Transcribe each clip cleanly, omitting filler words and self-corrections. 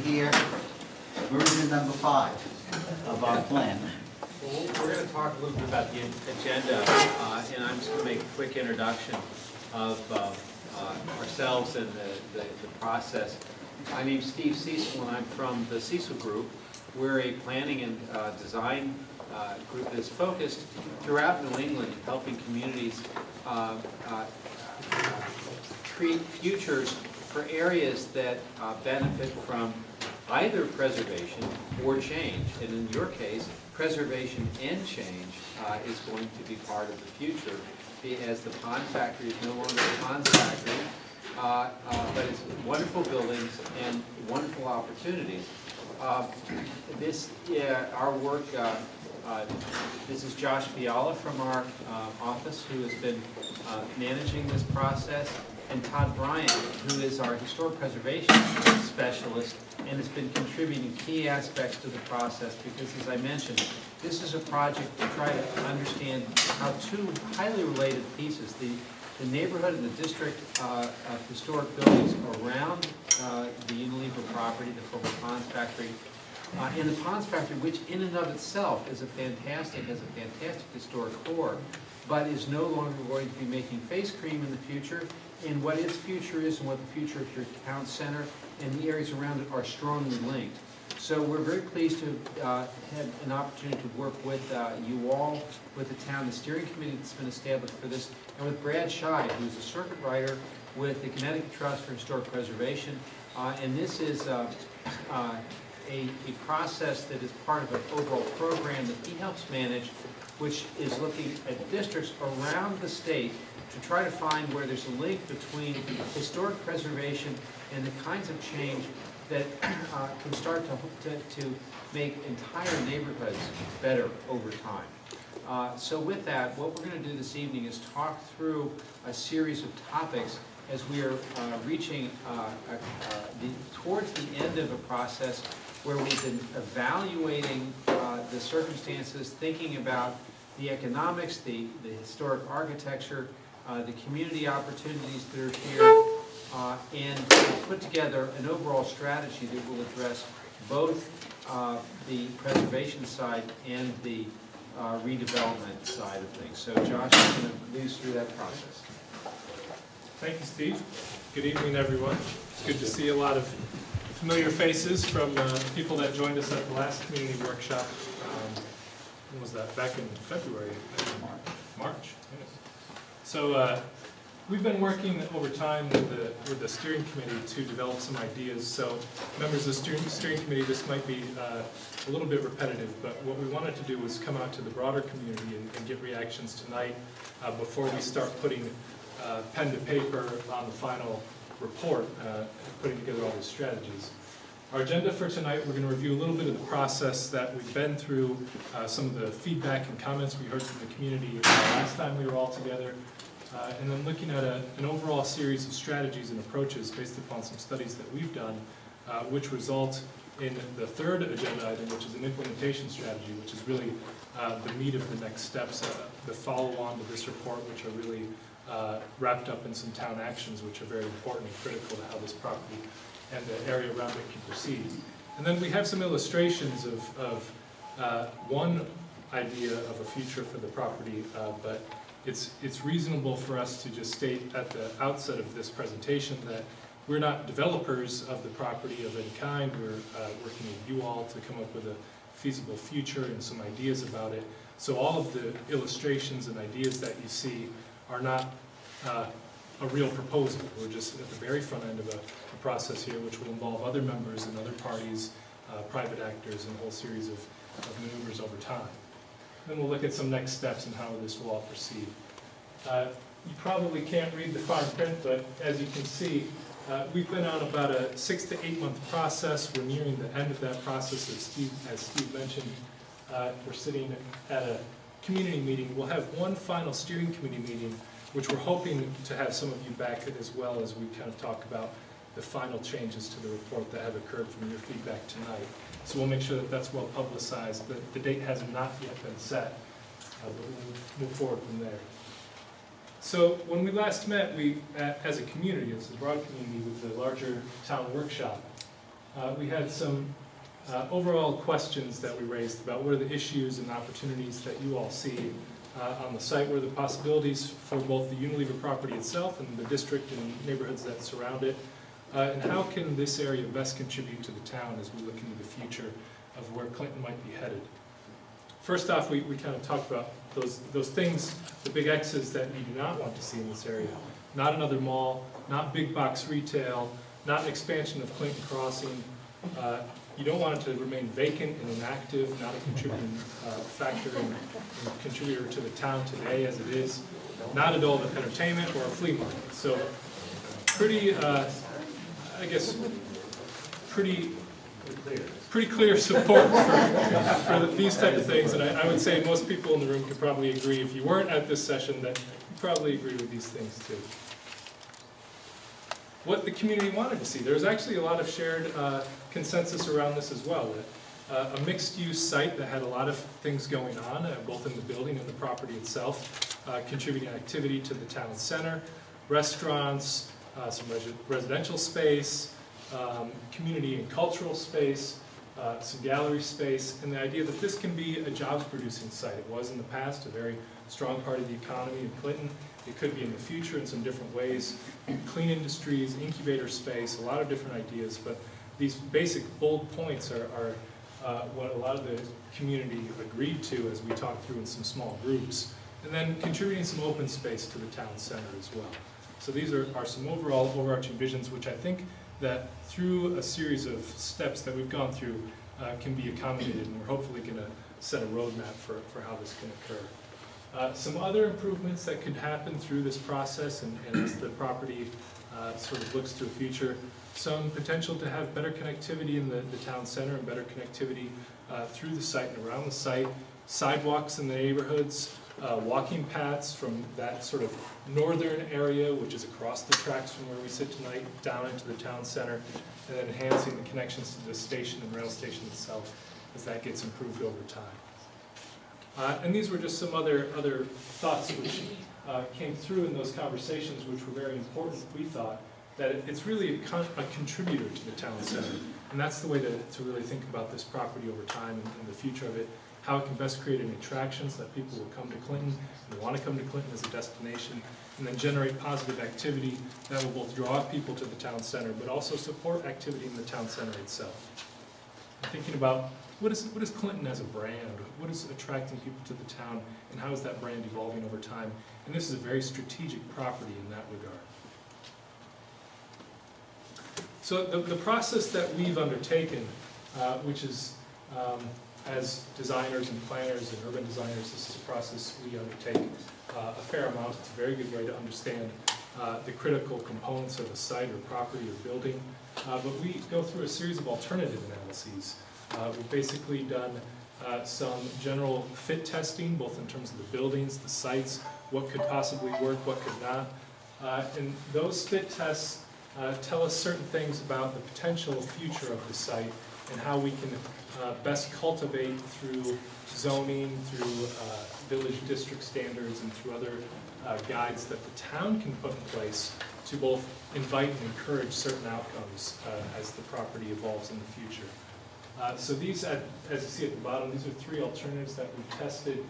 hear version number 5 of our plan. Well, we're going to talk a little bit about the agenda, and I'm just going to make a quick introduction of ourselves and the process. My name's Steve Cecil, and I'm from the Cecil Group. We're a planning and design group that is focused throughout New England, helping communities create futures for areas that benefit from either preservation or change. And in your case, preservation and change is going to be part of the future, as the pond factory is no longer a pond factory, but it's wonderful buildings and wonderful opportunities. Our work, this is Josh Fiala from our office, who has been managing this process, and Todd Bryant, who is our historic preservation specialist and has been contributing key aspects to the process, because, as I mentioned, this is a project to try to understand how two highly related pieces, the neighborhood and the district of historic buildings around the Unilever property, the former Ponds factory, and the Ponds factory, which in and of itself has a fantastic historic core, but is no longer going to be making face cream in the future. And what its future is and what the future of your town center and the areas around it are strongly linked. So we're very pleased to have an opportunity to work with you all, with the town, the steering committee that's been established for this, and with Brad Schide, who's a circuit writer with the Connecticut Trust for Historic Preservation. And this is a process that is part of an overall program that he helps manage, which is looking at districts around the state to try to find where there's a link between historic preservation and the kinds of change that can start to make entire neighborhoods better over time. So with that, what we're going to do this evening is talk through a series of topics as we are reaching towards the end of a process where we've been evaluating the circumstances, thinking about the economics, the historic architecture, the community opportunities that are here, and put together an overall strategy that will address both the preservation side and the redevelopment side of things. So Josh is going to lead us through that process. Thank you, Steve. Good evening, everyone. It's good to see a lot of familiar faces from people that joined us at the last community workshop. When was that? Back in February, I think. March. Yes. So we've been working over time with the steering committee to develop some ideas. So members of the steering committee, this might be a little bit repetitive, but what we wanted to do was come out to the broader community and get reactions tonight before we start putting pen to paper on the final report, putting together all these strategies. Our agenda for tonight, we're going to review a little bit of the process that we've been through, some of the feedback and comments we heard from the community last time we were all together, and then looking at an overall series of strategies and approaches based upon some studies that we've done, which result in the third agenda item, which is an implementation strategy, which is really the meat of the next steps, the follow-on to this report, which are really wrapped up in some town actions, which are very important and critical to how this property and the area around it can proceed. And then we have some illustrations of one idea of a future for the property, but it's reasonable for us to just state at the outset of this presentation that we're not developers of the property of any kind. We're working with you all to come up with a feasible future and some ideas about it. So all of the illustrations and ideas that you see are not a real proposal. We're just at the very front end of a process here, which will involve other members and other parties, private actors, and a whole series of maneuvers over time. Then we'll look at some next steps and how this will all proceed. You probably can't read the fine print, but as you can see, we've been on about a 6 to 8 month process. We're nearing the end of that process. As Steve mentioned, we're sitting at a community meeting. We'll have one final steering committee meeting, which we're hoping to have some of you back at, as well as we kind of talk about the final changes to the report that have occurred from your feedback tonight. So we'll make sure that that's well publicized. The date has not yet been set, but we'll move forward from there. So when we last met, as a community, as a broad community with the larger town workshop, we had some overall questions that we raised about what are the issues and opportunities that you all see on the site, what are the possibilities for both the Unilever property itself and the district and neighborhoods that surround it, and how can this area best contribute to the town as we look into the future of where Clinton might be headed. First off, we kind of talked about those things, the big X's that we do not want to see in this area. Not another mall, not big box retail, not an expansion of Clinton Crossing. You don't want it to remain vacant and inactive, not a contributing factor and contributor to the town today as it is. Not adult entertainment or a flea market. So pretty, I guess, pretty clear support for these type of things. And I would say most people in the room could probably agree, if you weren't at this session, that you probably agree with these things too. What the community wanted to see. There was actually a lot of shared consensus around this as well. A mixed-use site that had a lot of things going on, both in the building and the property itself, contributing activity to the town center, restaurants, some residential space, community and cultural space, some gallery space, and the idea that this can be a jobs-producing site. It was in the past a very strong part of the economy in Clinton. It could be in the future in some different ways. Clean industries, incubator space, a lot of different ideas, but these basic bold points are what a lot of the community agreed to as we talked through in some small groups. And then contributing some open space to the town center as well. So these are some overall overarching visions, which I think that through a series of steps that we've gone through can be accommodated, and we're hopefully going to set a roadmap for how this can occur. Some other improvements that could happen through this process and as the property sort of looks to the future, some potential to have better connectivity in the town center and better connectivity through the site and around the site, sidewalks in the neighborhoods, walking paths from that sort of northern area, which is across the tracks from where we sit tonight, down into the town center, and then enhancing the connections to the station and rail station itself as that gets improved over time. And these were just some other thoughts which came through in those conversations, which were very important, we thought, that it's really a contributor to the town center. And that's the way to really think about this property over time and the future of it, how it can best create an attraction so that people will come to Clinton and want to come to Clinton as a destination, and then generate positive activity that will both draw people to the town center, but also support activity in the town center itself. I'm thinking about what is Clinton as a brand? What is attracting people to the town, and how is that brand evolving over time? And this is a very strategic property in that regard. So the process that we've undertaken, which is as designers and planners and urban designers, this is a process we undertake a fair amount. It's a very good way to understand the critical components of a site or property or building. But we go through a series of alternative analyses. We've basically done some general fit testing, both in terms of the buildings, the sites, what could possibly work, what could not. And those fit tests tell us certain things about the potential future of the site and how we can best cultivate through zoning, through village district standards, and through other guides that the town can put in place to both invite and encourage certain outcomes as the property evolves in the future. So these, as you see at the bottom, these are 3 alternatives that we've tested,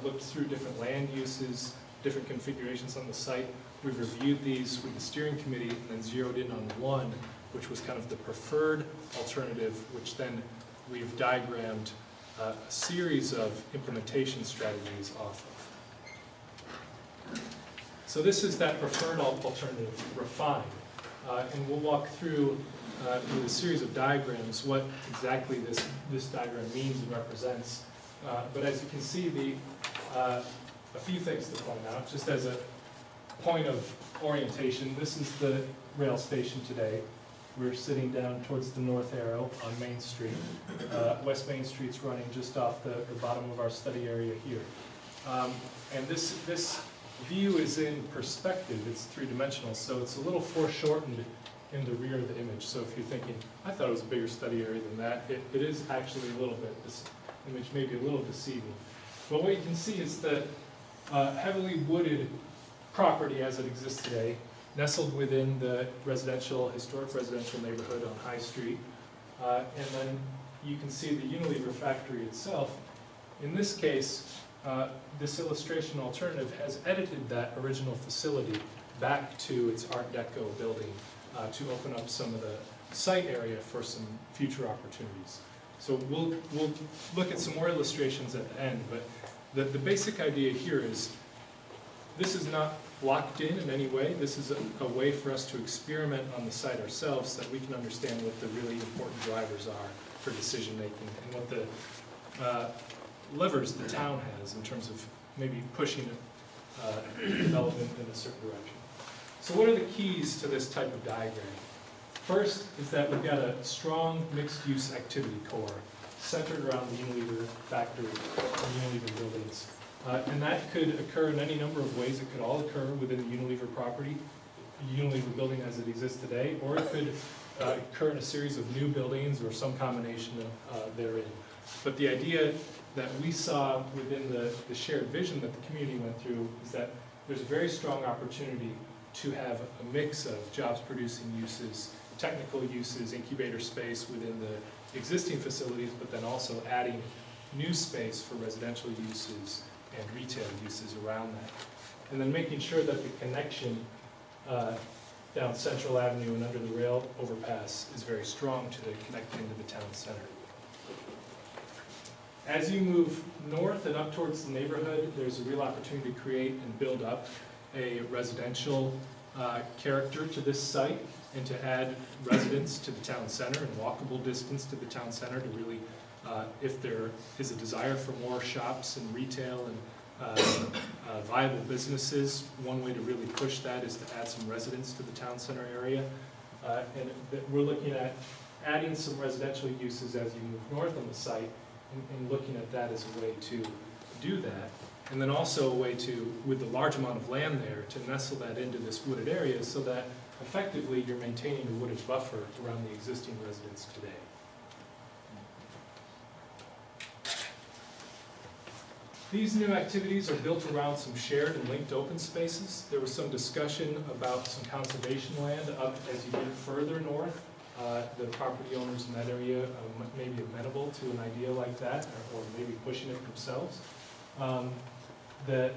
looked through different land uses, different configurations on the site. We've reviewed these with the steering committee and then zeroed in on one, which was kind of the preferred alternative, which then we've diagrammed a series of implementation strategies off of. So this is that preferred alternative, refined. And we'll walk through with a series of diagrams what exactly this diagram means and represents. But as you can see, a few things to point out, just as a point of orientation. This is the rail station today. We're sitting down towards the north arrow on Main Street. West Main Street's running just off the bottom of our study area here. And this view is in perspective. It's 3-dimensional, so it's a little foreshortened in the rear of the image. So if you're thinking, I thought it was a bigger study area than that, it is actually a little bit. This image may be a little deceiving. But what you can see is that heavily wooded property as it exists today, nestled within the historic residential neighborhood on High Street, And then you can see the Unilever factory itself. In this case, this illustration alternative has edited that original facility back to its Art Deco building to open up some of the site area for some future opportunities. So we'll look at some more illustrations at the end, but the basic idea here is this is not locked in any way. This is a way for us to experiment on the site ourselves so that we can understand what the really important drivers are for decision making and what the levers the town has in terms of maybe pushing development in a certain direction. So what are the keys to this type of diagram? First is that we've got a strong mixed-use activity core centered around the Unilever factory and Unilever buildings. And that could occur in any number of ways. It could all occur within the Unilever property, Unilever building as it exists today, or it could occur in a series of new buildings or some combination therein. But the idea that we saw within the shared vision that the community went through is that there's a very strong opportunity to have a mix of jobs-producing uses, technical uses, incubator space within the existing facilities, but then also adding new space for residential uses and retail uses around that. And then making sure that the connection down Central Avenue and under the rail overpass is very strong to connect into the town center. As you move north and up towards the neighborhood, there's a real opportunity to create and build up a residential character to this site and to add residents to the town center and walkable distance to the town center to really, if there is a desire for more shops and retail and viable businesses, one way to really push that is to add some residents to the town center area. And we're looking at adding some residential uses as you move north on the site and looking at that as a way to do that. And then also a way to, with the large amount of land there, to nestle that into this wooded area so that effectively you're maintaining a wooded buffer around the existing residents today. These new activities are built around some shared and linked open spaces. There was some discussion about some conservation land up as you get further north. The property owners in that area may be amenable to an idea like that, or maybe pushing it themselves. The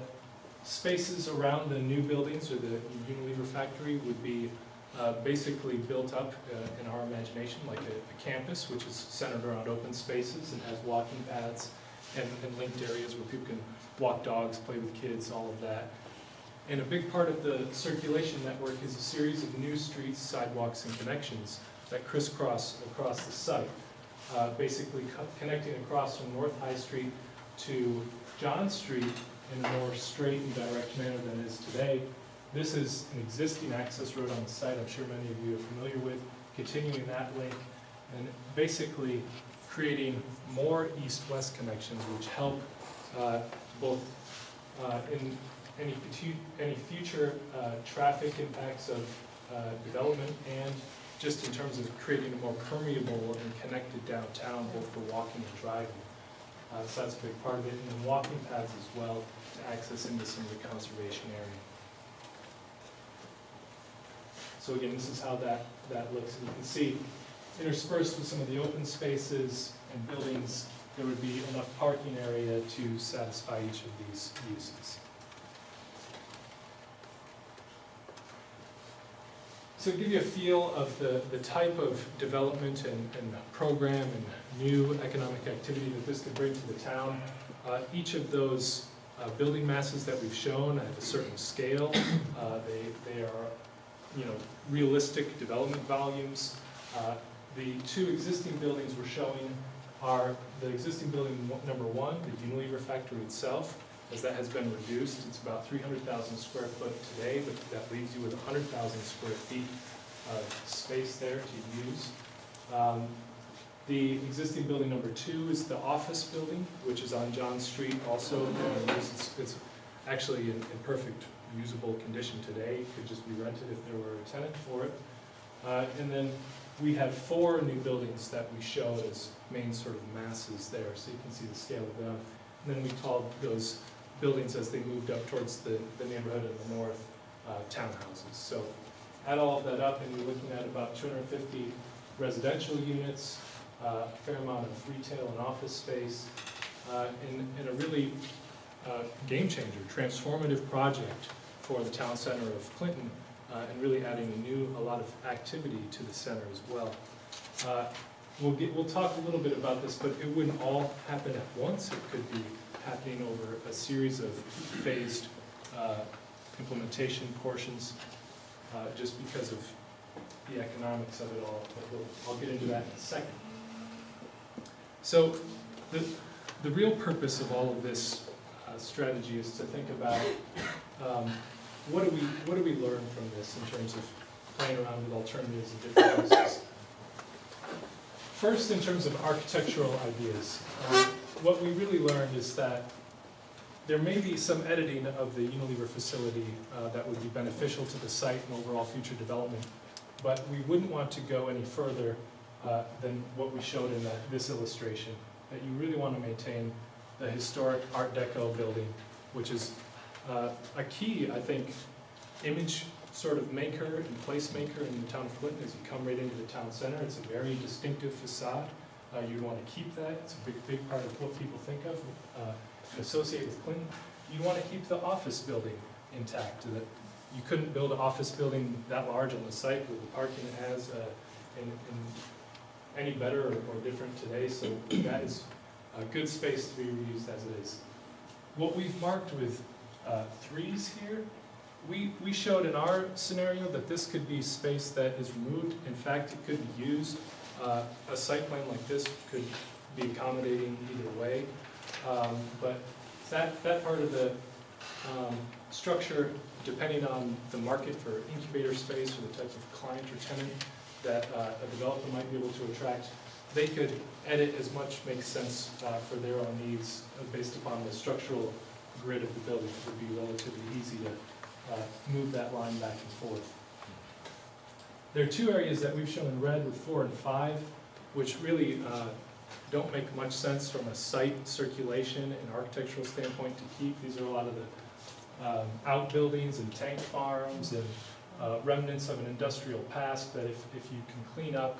spaces around the new buildings or the Unilever factory would be basically built up in our imagination like a campus, which is centered around open spaces and has walking paths and linked areas where people can walk dogs, play with kids, all of that. And a big part of the circulation network is a series of new streets, sidewalks, and connections that crisscross across the site, basically connecting across from North High Street to John Street in a more straight and direct manner than it is today. This is an existing access road on the site I'm sure many of you are familiar with, continuing that link and basically creating more east-west connections which help both in any future traffic impacts of development and just in terms of creating a more permeable and connected downtown both for walking and driving. So that's a big part of it, and then walking paths as well to access into some of the conservation area. So again, this is how that looks, and you can see interspersed with some of the open spaces and buildings, there would be enough parking area to satisfy each of these uses. So to give you a feel of the type of development and program and new economic activity that this could bring to the town, each of those building masses that we've shown at a certain scale, they are realistic development volumes. The two existing buildings we're showing are the existing building number one, the Unilever factory itself. As that has been reduced, it's about 300,000 square foot today, but that leaves you with 100,000 square feet of space there to use. The existing building number two is the office building, which is on John Street also. It's actually in perfect usable condition today. It could just be rented if there were a tenant for it. And then we have four new buildings that we show as main sort of masses there, so you can see the scale of them. And then we called those buildings as they moved up towards the neighborhood in the north, townhouses. So add all of that up and you're looking at about 250 residential units, a fair amount of retail and office space, in a really game changer, transformative project for the town center of Clinton, and really adding a lot of activity to the center as well. We'll talk a little bit about this, but it wouldn't all happen at once. It could be happening over a series of phased implementation portions, just because of the economics of it all. But I'll get into that in a second. So the real purpose of all of this strategy is to think about what do we learn from this in terms of playing around with alternatives and different uses. First, in terms of architectural ideas, what we really learned is that there may be some editing of the Unilever facility that would be beneficial to the site and overall future development, but we wouldn't want to go any further than what we showed in this illustration, that you really want to maintain the historic Art Deco building, which is a key, I think, image sort of maker and placemaker in the town of Clinton as you come right into the town center. It's a very distinctive facade. You want to keep that. It's a big part of what people think of and associate with Clinton. You want to keep the office building intact. That you couldn't build an office building that large on the site with the parking it has in any better or different today. So that is a good space to be reused as it is. What we've marked with threes here, we showed in our scenario that this could be space that is removed. In fact, it could be used. A site plan like this could be accommodating either way. But that part of the structure, depending on the market for incubator space or the type of client or tenant that a developer might be able to attract, they could edit as much makes sense for their own needs based upon the structural grid of the building. It would be relatively easy to move that line back and forth. There are two areas that we've shown in red with 4 and 5, which really don't make much sense from a site circulation and architectural standpoint to keep. These are a lot of the outbuildings and tank farms and remnants of an industrial past that if you can clean up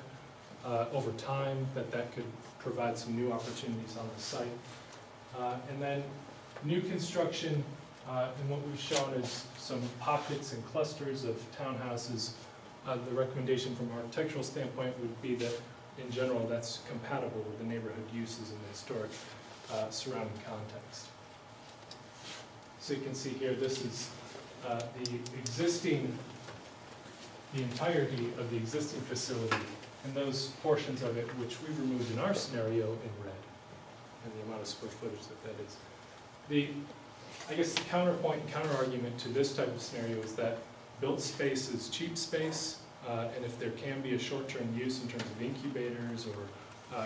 over time, that could provide some new opportunities on the site. And then new construction, and what we've shown is some pockets and clusters of townhouses. The recommendation from an architectural standpoint would be that, in general, that's compatible with the neighborhood uses in the historic surrounding context. So you can see here, this is the entirety of the existing facility, and those portions of it which we removed in our scenario in red, and the amount of square footage that is. I guess the counterpoint and counter-argument to this type of scenario is that built space is cheap space, and if there can be a short-term use in terms of incubators or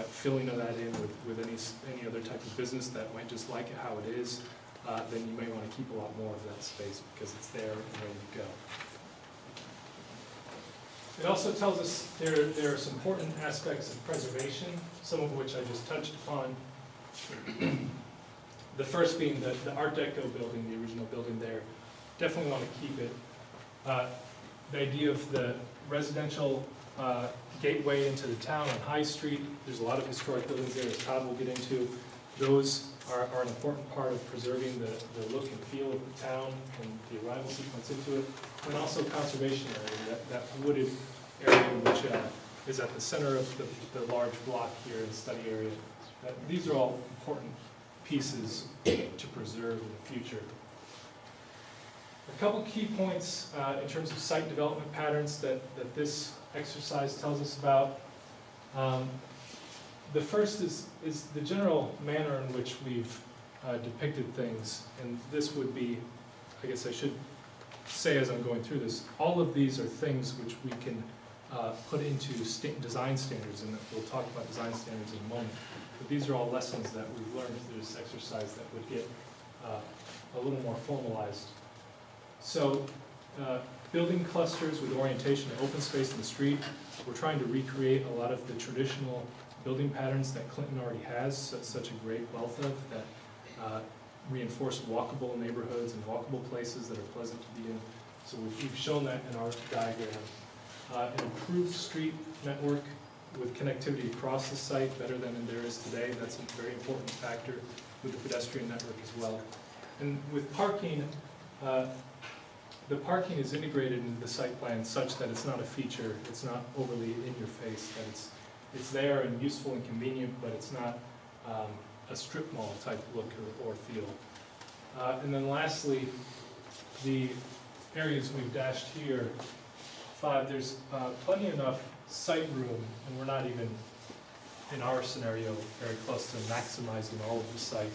filling of that in with any other type of business that might just like it how it is, then you may want to keep a lot more of that space because it's there and ready to go. It also tells us there are some important aspects of preservation, some of which I just touched upon. The first being the Art Deco building, the original building there. Definitely want to keep it. The idea of the residential gateway into the town on High Street, there's a lot of historic buildings there, as Todd will get into. Those are an important part of preserving the look and feel of the town and the arrival sequence into it. And also conservation area, that wooded area which is at the center of the large block here in the study area. These are all important pieces to preserve in the future. A couple key points in terms of site development patterns that this exercise tells us about. The first is the general manner in which we've depicted things, and this would be, I guess I should say as I'm going through this, all of these are things which we can put into design standards, and we'll talk about design standards in a moment. But these are all lessons that we've learned through this exercise that would get a little more formalized. So building clusters with orientation to open space in the street, we're trying to recreate a lot of the traditional building patterns that Clinton already has such a great wealth of, that reinforce walkable neighborhoods and walkable places that are pleasant to be in. So we've shown that in our diagram. An improved street network with connectivity across the site better than there is today. That's a very important factor with the pedestrian network as well. And with parking, the parking is integrated into the site plan such that it's not a feature, it's not overly in your face, that it's there and useful and convenient, but it's not a strip mall type look or feel. And then lastly, the areas we've dashed here, 5, there's plenty enough site room, and we're not even, in our scenario, very close to maximizing all of the site,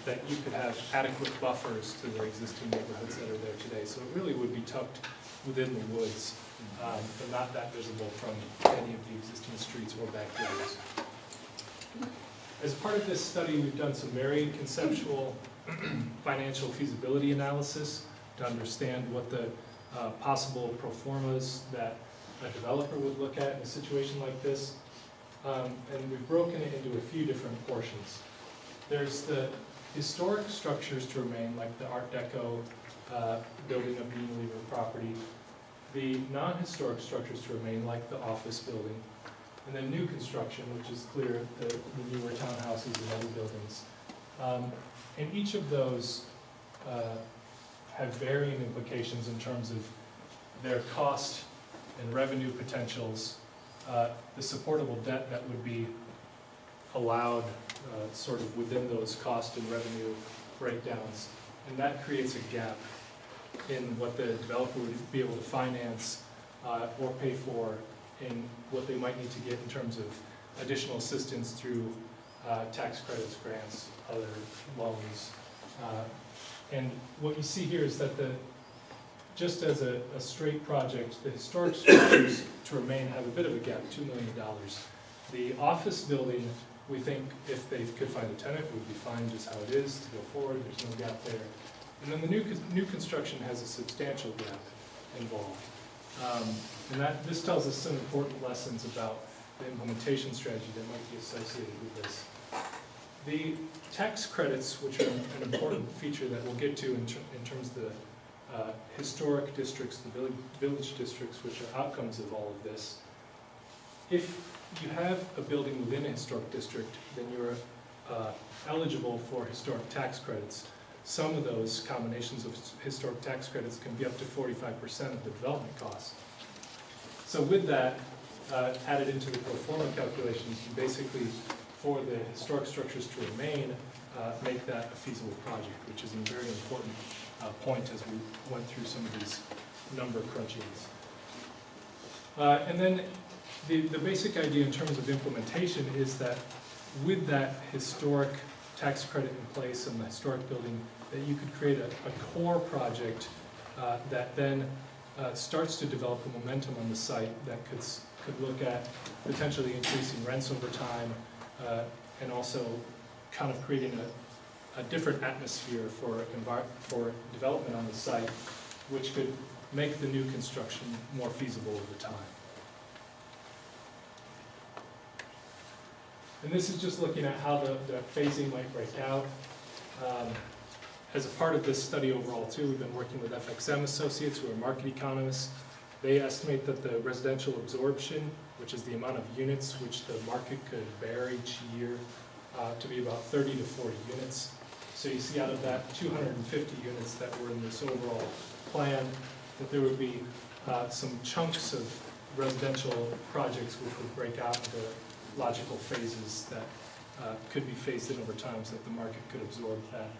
that you could have adequate buffers to the existing neighborhoods that are there today. So it really would be tucked within the woods, but not that visible from any of the existing streets or backyards. As part of this study, we've done some very conceptual financial feasibility analysis to understand what the possible pro formas that a developer would look at in a situation like this. And we've broken it into a few different portions. There's the historic structures to remain, like the Art Deco building of the Unilever property, the non-historic structures to remain, like the office building, and then new construction, which is clear, the newer townhouses and other buildings. And each of those have varying implications in terms of their cost and revenue potentials, the supportable debt that would be allowed sort of within those cost and revenue breakdowns. And that creates a gap in what the developer would be able to finance or pay for, in what they might need to get in terms of additional assistance through tax credits, grants, other loans. And what you see here is that just as a straight project, the historic structures to remain have a bit of a gap, $2 million. The office building, we think if they could find a tenant, would be fine just how it is to go forward, there's no gap there. And then the new construction has a substantial gap involved. And this tells us some important lessons about the implementation strategy that might be associated with this. The tax credits, which are an important feature that we'll get to in terms of the historic districts, the village districts, which are outcomes of all of this. If you have a building within a historic district, then you're eligible for historic tax credits. Some of those combinations of historic tax credits can be up to 45% of the development cost. So with that added into the pro forma calculations, you basically, for the historic structures to remain, make that a feasible project, which is a very important point as we went through some of these number crunchings. And then the basic idea in terms of implementation is that with that historic tax credit in place and the historic building, that you could create a core project that then starts to develop a momentum on the site that could look at potentially increasing rents over time, and also kind of creating a different atmosphere for development on the site, which could make the new construction more feasible over time. And this is just looking at how the phasing might break out. As a part of this study overall too, we've been working with FXM Associates, who are market economists. They estimate that the residential absorption, which is the amount of units which the market could bear each year, to be about 30 to 40 units. So you see out of that 250 units that were in this overall plan, that there would be some chunks of residential projects which would break out into logical phases that could be phased in over time so that the market could absorb that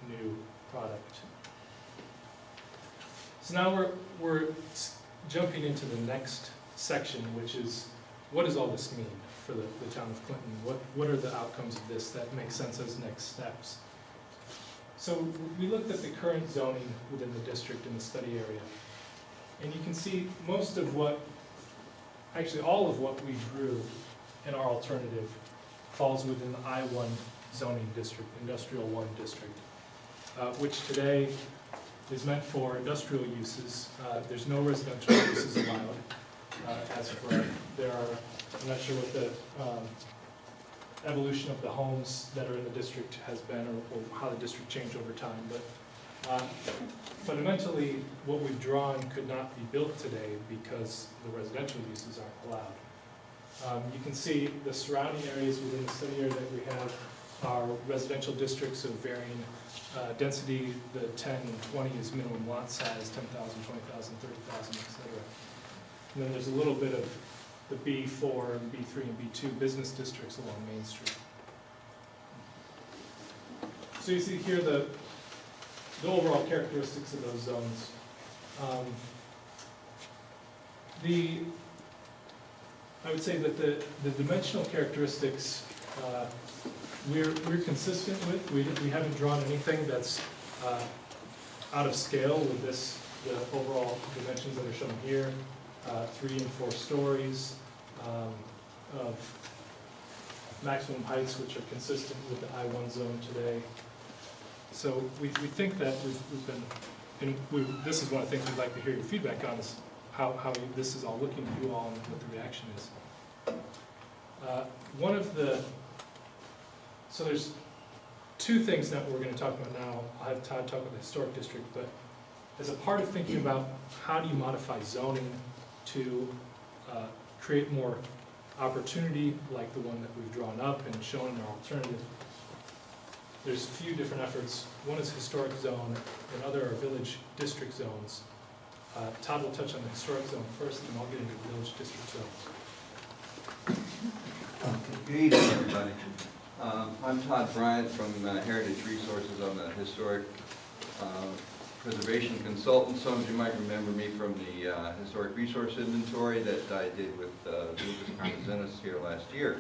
new product. So now we're jumping into the next section, which is, what does all this mean for the town of Clinton? What are the outcomes of this that make sense as next steps? So we looked at the current zoning within the district in the study area. And you can see most of what, actually all of what we drew in our alternative falls within the I-1 zoning district, Industrial 1 district, which today is meant for industrial uses. There's no residential uses allowed as of right. I'm not sure what the evolution of the homes that are in the district has been, or how the district changed over time, but fundamentally what we've drawn could not be built today because the residential uses aren't allowed. You can see the surrounding areas within the study area that we have are residential districts of varying density. The 10 and 20 is minimum lot size, 10,000, 20,000, 30,000, et cetera. And then there's a little bit of the B4 and B3 and B2 business districts along Main Street. So you see here the overall characteristics of those zones. I would say that the dimensional characteristics we're consistent with. We haven't drawn anything that's out of scale with the overall dimensions that are shown here, 3 and 4 stories of maximum heights, which are consistent with the I-1 zone today. So we think that we've been, and this is one of the things we'd like to hear your feedback on, is how this is all looking to you all and what the reaction is. So there's 2 things that we're going to talk about now. I'll have Todd talk about the historic district, but as a part of thinking about how do you modify zoning to create more opportunity like the one that we've drawn up and shown in our alternative, there's a few different efforts. One is historic zone, and other are village district zones. Todd will touch on the historic zone first, and I'll get into the village district zones. Good evening, everybody. I'm Todd Bryant from Heritage Resources. I'm a historic preservation consultant. Some of you might remember me from the historic resource inventory that I did with Lucas Carmezenis here last year.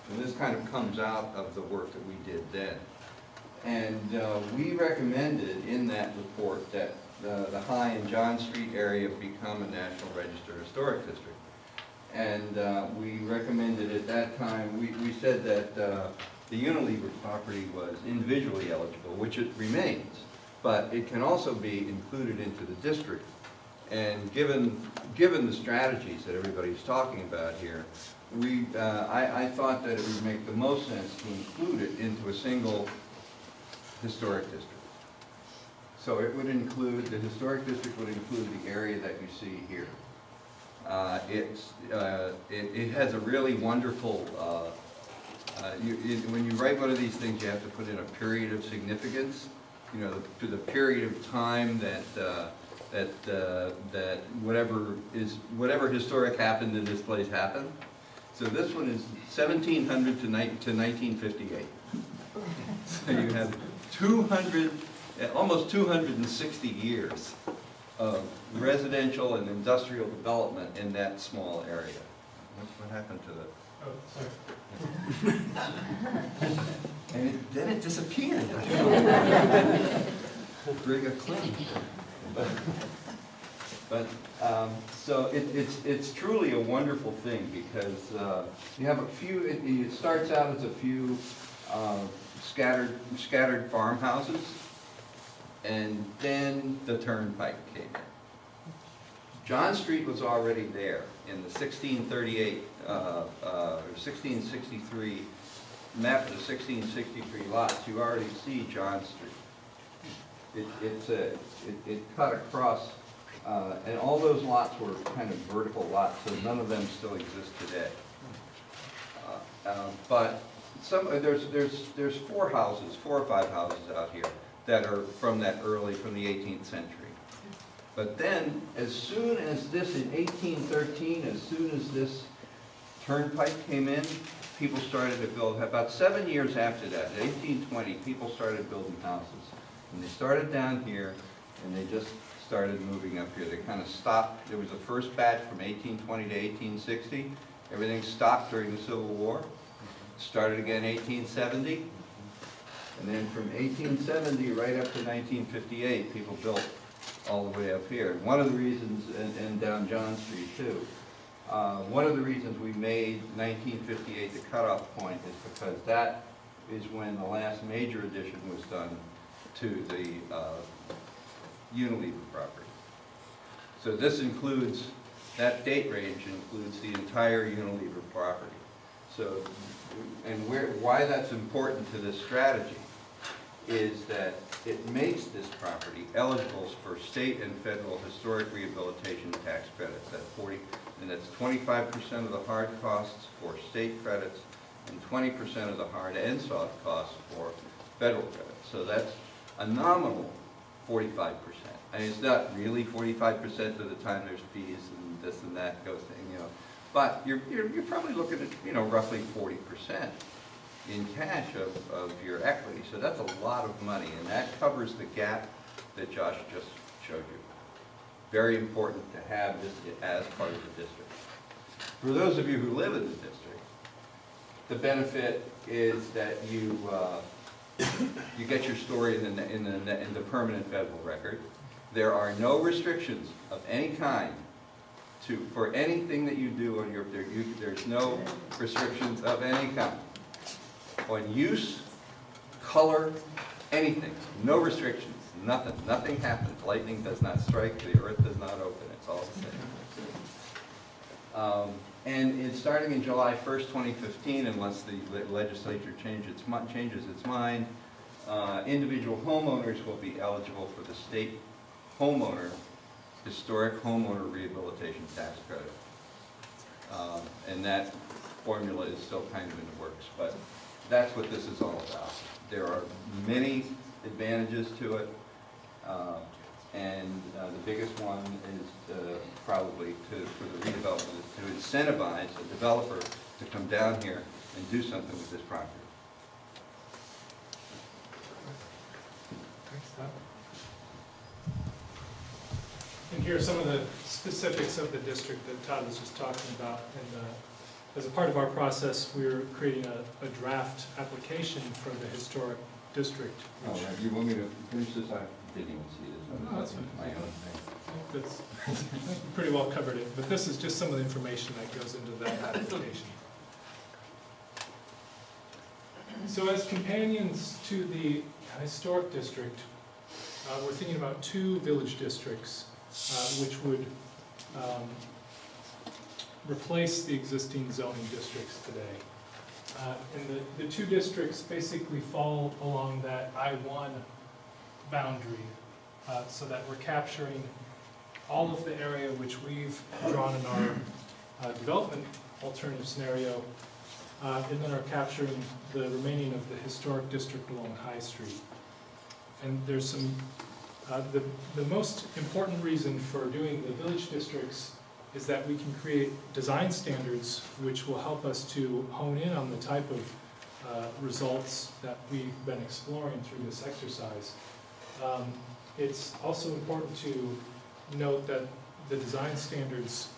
And this kind of comes out of the work that we did then. And we recommended in that report that the High and John Street area become a National Register Historic District. And we recommended at that time, we said that the Unilever property was individually eligible, which it remains, but it can also be included into the district. And given the strategies that everybody's talking about here, I thought that it would make the most sense to include it into a single historic district. So it would include, the historic district would include the area that you see here. It has a really wonderful, when you write one of these things, you have to put in a period of significance, you know, to the period of time that whatever historic happened in this place happened. So this one is 1700 to 1958. So you have almost 260 years of residential and industrial development in that small area. What happened to the? Oh, sorry. And then it disappeared. We'll bring a Clinton. But so it's truly a wonderful thing because you have a few. It starts out as a few scattered farmhouses, and then the turnpike came in. John Street was already there in the 1638 or 1663 map of the 1663 lots. You already see John Street. It cut across, and all those lots were kind of vertical lots, so none of them still exist today. But there's 4 or 5 houses out here that are from the 18th century. But then, as soon as this, in 1813, as soon as this turnpike came in, people started to build. About 7 years after that, in 1820, people started building houses. And they started down here, and they just started moving up here. They kind of stopped. There was a first batch from 1820 to 1860. Everything stopped during the Civil War. Started again in 1870. And then from 1870 right up to 1958, people built all the way up here. One of the reasons, and down John Street too, one of the reasons we made 1958 the cutoff point is because that is when the last major addition was done to the Unilever property. So this includes, that date range includes the entire Unilever property. So, and why that's important to this strategy is that it makes this property eligible for state and federal historic rehabilitation tax credits. That And that's 25% of the hard costs for state credits and 20% of the hard and soft costs for federal credits. So that's a nominal 45%. I mean, it's not really 45% of the time there's fees and this and that goes to, you know, but you're probably looking at, roughly 40% in cash of your equity. So that's a lot of money, and that covers the gap that Josh just showed you. Very important to have this as part of the district. For those of you who live in the district, the benefit is that you get your story in the permanent federal record. There are no restrictions of any kind for anything that you do on there's no restrictions of any kind. On use, color, anything, no restrictions, nothing. Nothing happens. Lightning does not strike, the earth does not open, it's all the same. And it's starting in July 1st, 2015, unless the legislature changes its mind, individual homeowners will be eligible for the state historic homeowner rehabilitation tax credit. And that formula is still kind of in the works, but that's what this is all about. There are many advantages to it, and the biggest one is probably for the redevelopment is to incentivize a developer to come down here and do something with this property. Thanks, Todd. And here are some of the specifics of the district that Todd was just talking about. And as a part of our process, we're creating a draft application for the historic district. Oh, you want me to finish this? I didn't even see this. No, that's fine. My own thing. I think we pretty well covered it, but this is just some of the information that goes into that application. So as companions to the historic district, we're thinking about two village districts which would replace the existing zoning districts today. And the two districts basically fall along that I-1 boundary, so that we're capturing all of the area which we've drawn in our development alternative scenario, and then are capturing the remaining of the historic district along High Street. And there's some, the most important reason for doing the village districts is that we can create design standards which will help us to hone in on the type of results that we've been exploring through this exercise. It's also important to note that the design standards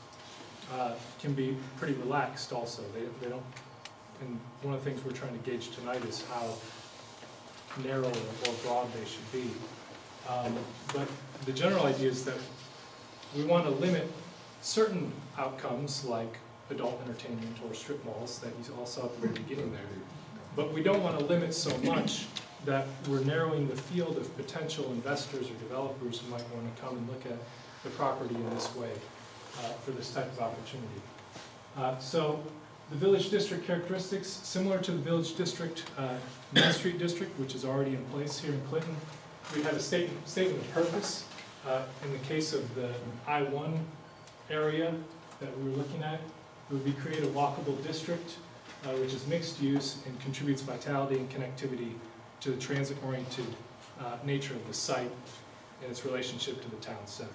can be pretty relaxed also. They don't, and one of the things we're trying to gauge tonight is how narrow or broad they should be. But the general idea is that we want to limit certain outcomes like adult entertainment or strip malls that you all saw at the very beginning there. But we don't want to limit so much that we're narrowing the field of potential investors or developers who might want to come and look at the property in this way for this type of opportunity. So the village district characteristics, similar to the village district, Main Street district, which is already in place here in Clinton. We have a statement of purpose. In the case of the I-1 area that we were looking at, it would be create a walkable district, which is mixed use and contributes vitality and connectivity to the transit-oriented nature of the site and its relationship to the town center.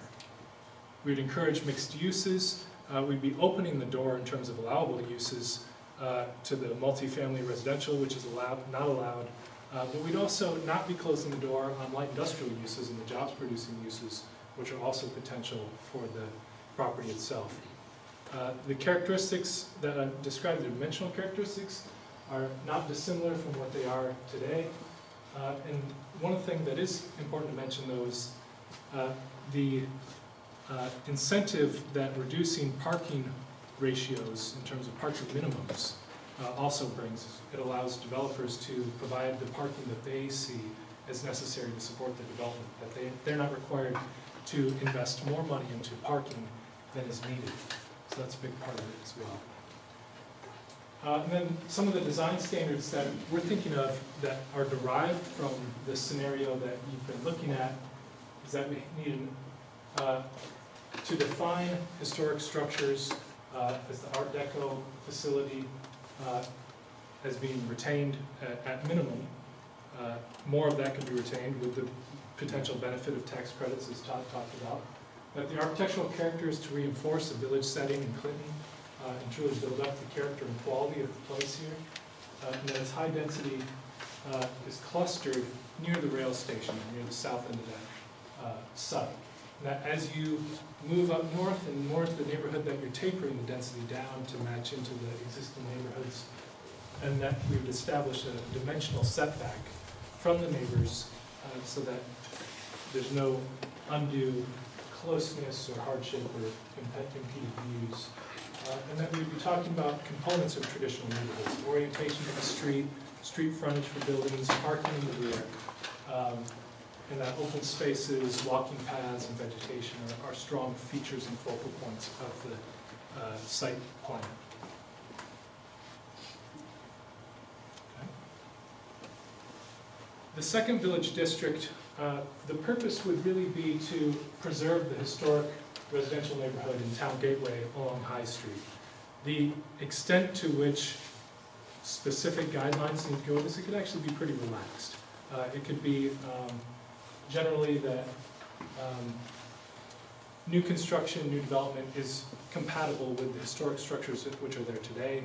We'd encourage mixed uses. We'd be opening the door in terms of allowable uses to the multifamily residential, which is not allowed. But we'd also not be closing the door on light industrial uses and the jobs-producing uses, which are also potential for the property itself. The characteristics that I described, the dimensional characteristics, are not dissimilar from what they are today. And one thing that is important to mention, though, is the incentive that reducing parking ratios in terms of parking minimums also brings. It allows developers to provide the parking that they see as necessary to support the development, that they're not required to invest more money into parking than is needed. So that's a big part of it as well. And then some of the design standards that we're thinking of that are derived from this scenario that you've been looking at is that we need to define historic structures as the Art Deco facility has been retained at minimum. More of that can be retained with the potential benefit of tax credits, as Todd talked about. That the architectural character is to reinforce the village setting in Clinton and truly build up the character and quality of the place here. And that its high density is clustered near the rail station, near the south end of that site. And that as you move up north and more into the neighborhood, that you're tapering the density down to match into the existing neighborhoods, and that we've established a dimensional setback from the neighbors so that there's no undue closeness or hardship or impeding views. And that we'd be talking about components of traditional neighborhoods, orientation of the street frontage for buildings, parking in the rear, and that open spaces, walking paths, and vegetation are strong features and focal points of the site plan. Okay. The second village district, the purpose would really be to preserve the historic residential neighborhood in Town Gateway along High Street. The extent to which specific guidelines need to go with this, it could actually be pretty relaxed. It could be generally that new construction, new development is compatible with the historic structures which are there today.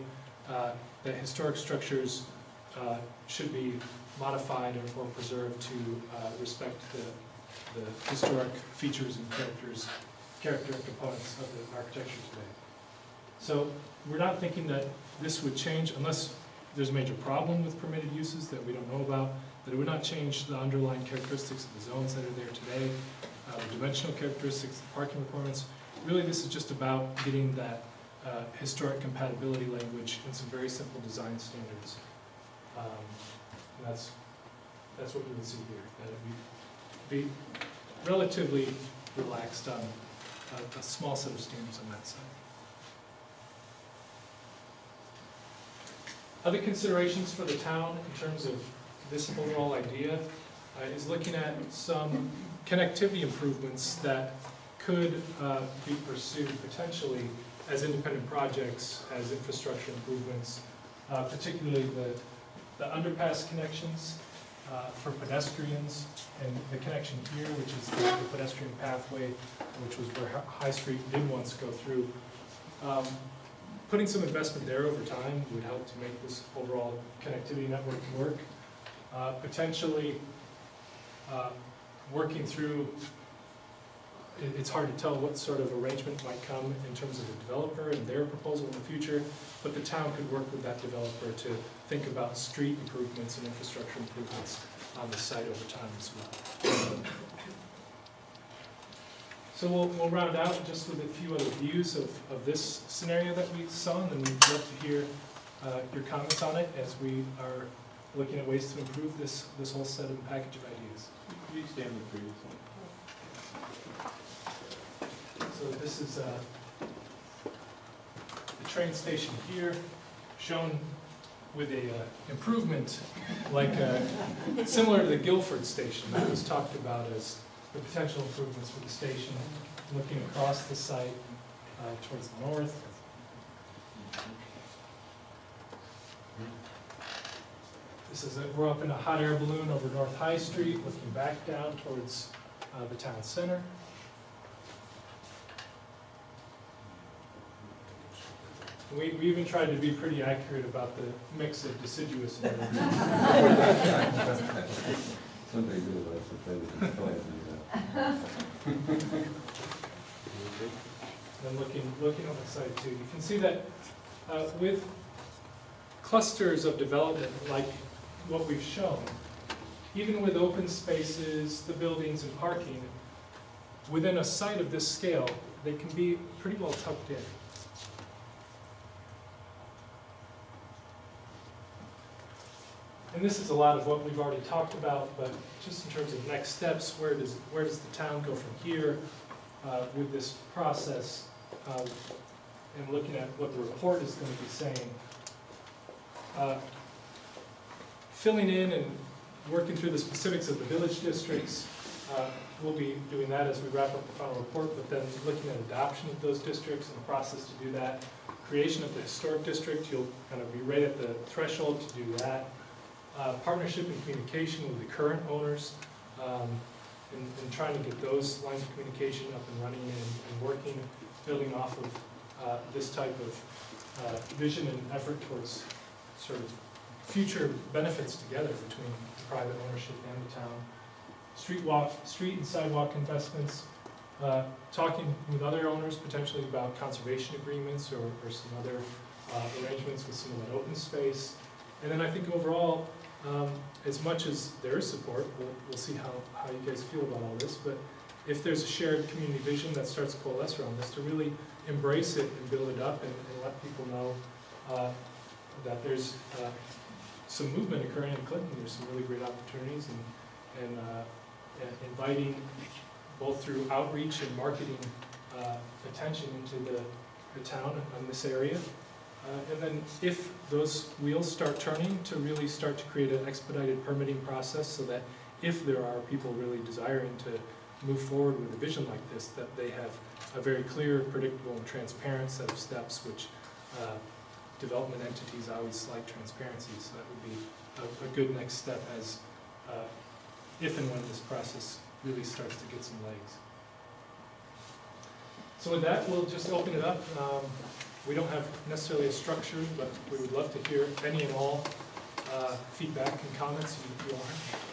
The historic structures should be modified or preserved to respect the historic features and character and components of the architecture today. So we're not thinking that this would change unless there's a major problem with permitted uses that we don't know about, that it would not change the underlying characteristics of the zones that are there today, the dimensional characteristics, the parking requirements. Really, this is just about getting that historic compatibility language and some very simple design standards. And that's what we would see here, that it would be relatively relaxed on a small set of standards on that side. Other considerations for the town in terms of this overall idea is looking at some connectivity improvements that could be pursued potentially as independent projects, as infrastructure improvements, particularly the underpass connections for pedestrians, and the connection here, which is the pedestrian pathway, which was where High Street did once go through. Putting some investment there over time would help to make this overall connectivity network work. Potentially working through, it's hard to tell what sort of arrangement might come in terms of the developer and their proposal in the future, but the town could work with that developer to think about street improvements and infrastructure improvements on the site over time as well. So we'll round out just with a few other views of this scenario that we saw, and then we'd love to hear your comments on it as we are looking at ways to improve this whole set of package of ideas. Could you stand the previous one? So this is the train station here, shown with a improvement like similar to the Guilford station that was talked about as the potential improvements for the station, looking across the site towards the north. This is we're up in a hot air balloon over North High Street, looking back down towards the town center. We even tried to be pretty accurate about the mix of deciduous and everything. Somebody really likes to play with these toys. And looking on the site too, you can see that with clusters of development like what we've shown, even with open spaces, the buildings and parking, within a site of this scale, they can be pretty well tucked in. And this is a lot of what we've already talked about, but just in terms of next steps, where does the town go from here with this process, and looking at what the report is going to be saying. Filling in and working through the specifics of the village districts, we'll be doing that as we wrap up the final report, but then looking at adoption of those districts and the process to do that. Creation of the historic district, you'll kind of be right at the threshold to do that. Partnership and communication with the current owners, and trying to get those lines of communication up and running and working, building off of this type of vision and effort towards sort of future benefits together between private ownership and the town. Street and sidewalk investments, talking with other owners potentially about conservation agreements or some other arrangements with some of that open space. And then I think overall, as much as there is support, we'll see how you guys feel about all this, but if there's a shared community vision that starts to coalesce around this, to really embrace it and build it up and let people know that there's some movement occurring in Clinton. There's some really great opportunities, and inviting both through outreach and marketing attention into the town and this area. And then if those wheels start turning, to really start to create an expedited permitting process so that if there are people really desiring to move forward with a vision like this, that they have a very clear, predictable, and transparent set of steps, which development entities always like transparency, so that would be a good next step as if and when this process really starts to get some legs. So with that, we'll just open it up. We don't have necessarily a structure, but we would love to hear any and all feedback and comments you all have.